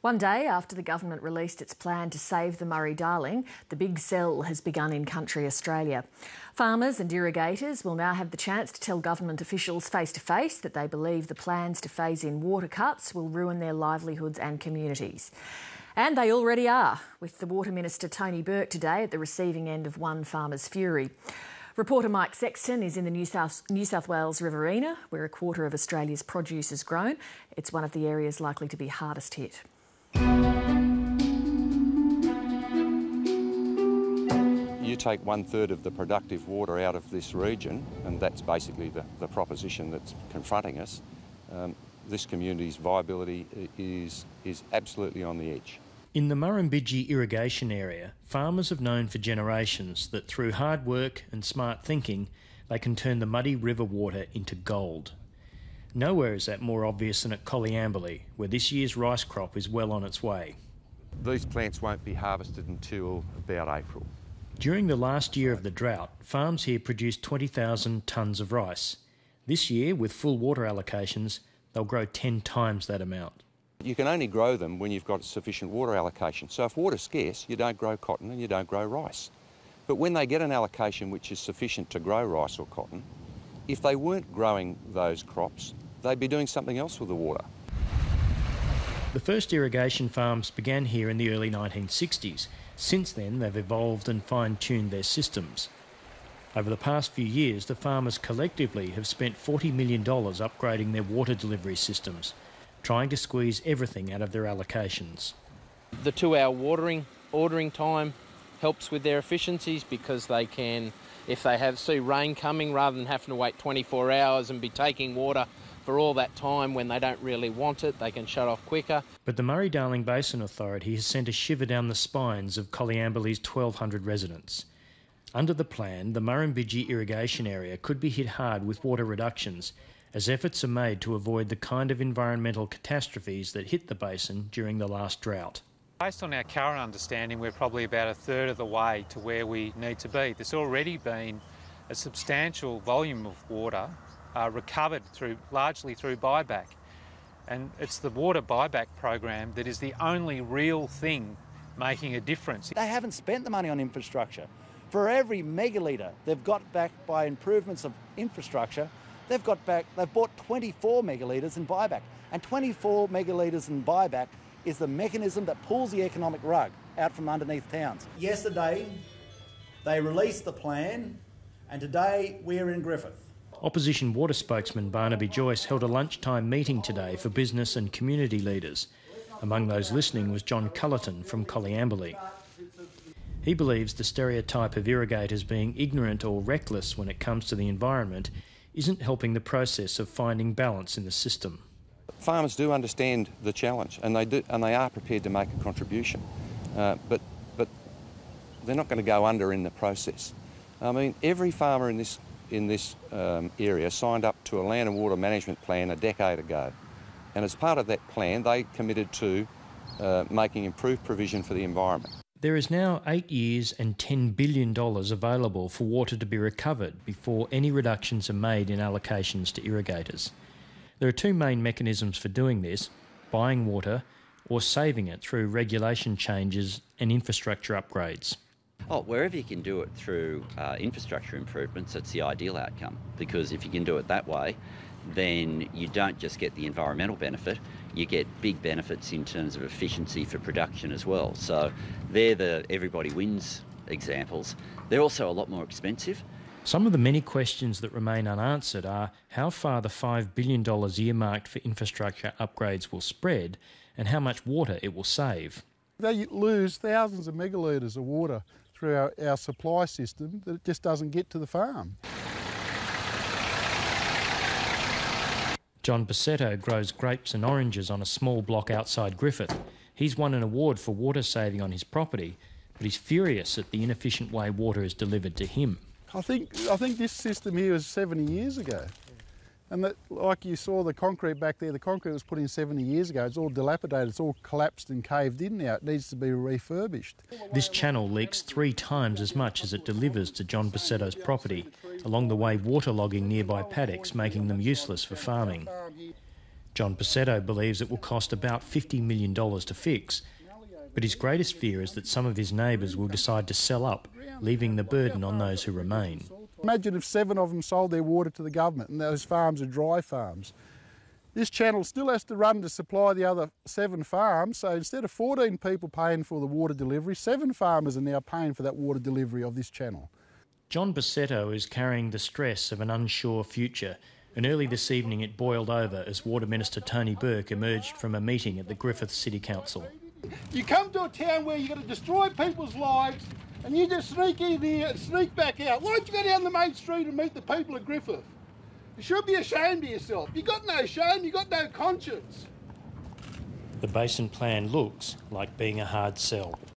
One day after the government released its plan to save the Murray-Darling, the big sell has begun in country Australia. Farmers and irrigators will now have the chance to tell government officials face-to-face that they believe the plans to phase in water cuts will ruin their livelihoods and communities. And they already are, with the Water Minister Tony Burke today at the receiving end of one farmer's fury. Reporter Mike Sexton is in the New South Wales Riverina, where a quarter of Australia's produce is grown. It's one of the areas likely to be hardest hit. You take 1/3 of the productive water out of this region, and that's basically the proposition that's confronting us. This community's viability is absolutely on the edge. In the Murrumbidgee irrigation area, farmers have known for generations that through hard work and smart thinking, they can turn the muddy river water into gold. Nowhere is that more obvious than at Coleambally, where this year's rice crop is well on its way. These plants won't be harvested until about April. During the last year of the drought, farms here produced 20,000 tonnes of rice. This year, with full water allocations, they'll grow 10 times that amount. You can only grow them when you've got sufficient water allocation. So if water's scarce, you don't grow cotton and you don't grow rice. But when they get an allocation which is sufficient to grow rice or cotton, if they weren't growing those crops, they'd be doing something else with the water. The first irrigation farms began here in the early 1960s. Since then, they've evolved and fine-tuned their systems. Over the past few years, the farmers collectively have spent $40 million upgrading their water delivery systems, trying to squeeze everything out of their allocations. The 2-hour ordering time helps with their efficiencies because they can, if they see rain coming, rather than having to wait 24 hours and be taking water for all that time when they don't really want it, they can shut off quicker. But the Murray-Darling Basin Authority has sent a shiver down the spines of Coleamballie's 1,200 residents. Under the plan, the Murrumbidgee irrigation area could be hit hard with water reductions, as efforts are made to avoid the kind of environmental catastrophes that hit the basin during the last drought. Based on our current understanding, we're probably about 1/3 of the way to where we need to be. There's already been a substantial volume of water recovered largely through buyback. And it's the water buyback program that is the only real thing making a difference. They haven't spent the money on infrastructure. For every megalitre they've got back by improvements of infrastructure, they've bought 24 megalitres in buyback. And 24 megalitres in buyback is the mechanism that pulls the economic rug out from underneath towns. Yesterday, they released the plan, and today we're in Griffith. Opposition water spokesman Barnaby Joyce held a lunchtime meeting today for business and community leaders. Among those listening was John Cullerton from Coleambally. He believes the stereotype of irrigators being ignorant or reckless when it comes to the environment isn't helping the process of finding balance in the system. Farmers do understand the challenge, and they are prepared to make a contribution, but they're not going to go under in the process. I mean, every farmer in this area signed up to a land and water management plan a decade ago, and as part of that plan, they committed to making improved provision for the environment. There is now 8 years and $10 billion available for water to be recovered before any reductions are made in allocations to irrigators. There are two main mechanisms for doing this: buying water or saving it through regulation changes and infrastructure upgrades. Wherever you can do it through infrastructure improvements, it's the ideal outcome, because if you can do it that way, then you don't just get the environmental benefit, you get big benefits in terms of efficiency for production as well. So they're the everybody wins examples. They're also a lot more expensive. Some of the many questions that remain unanswered are how far the $5 billion earmarked for infrastructure upgrades will spread and how much water it will save. They lose thousands of megalitres of water through our supply system that it just doesn't get to the farm. John Bassetto grows grapes and oranges on a small block outside Griffith. He's won an award for water saving on his property, but he's furious at the inefficient way water is delivered to him. I think this system here was 70 years ago. And that, like you saw the concrete back there, the concrete was put in 70 years ago. It's all dilapidated, it's all collapsed and caved in now. It needs to be refurbished. This channel leaks 3 times as much as it delivers to John Bassetto's property, along the way waterlogging nearby paddocks, making them useless for farming. John Passetto believes it will cost about $50 million to fix, but his greatest fear is that some of his neighbours will decide to sell up, leaving the burden on those who remain. Imagine if 7 of them sold their water to the government and those farms are dry farms. This channel still has to run to supply the other 7 farms, so instead of 14 people paying for the water delivery, 7 farmers are now paying for that water delivery of this channel. John Passetto is carrying the stress of an unsure future, and early this evening it boiled over as Water Minister Tony Burke emerged from a meeting at the Griffith City Council. You come to a town where you're going to destroy people's lives and you just sneak in here and sneak back out. Why don't you go down the main street and meet the people of Griffith? You should be ashamed of yourself. You've got no shame, you've got no conscience. The basin plan looks like being a hard sell.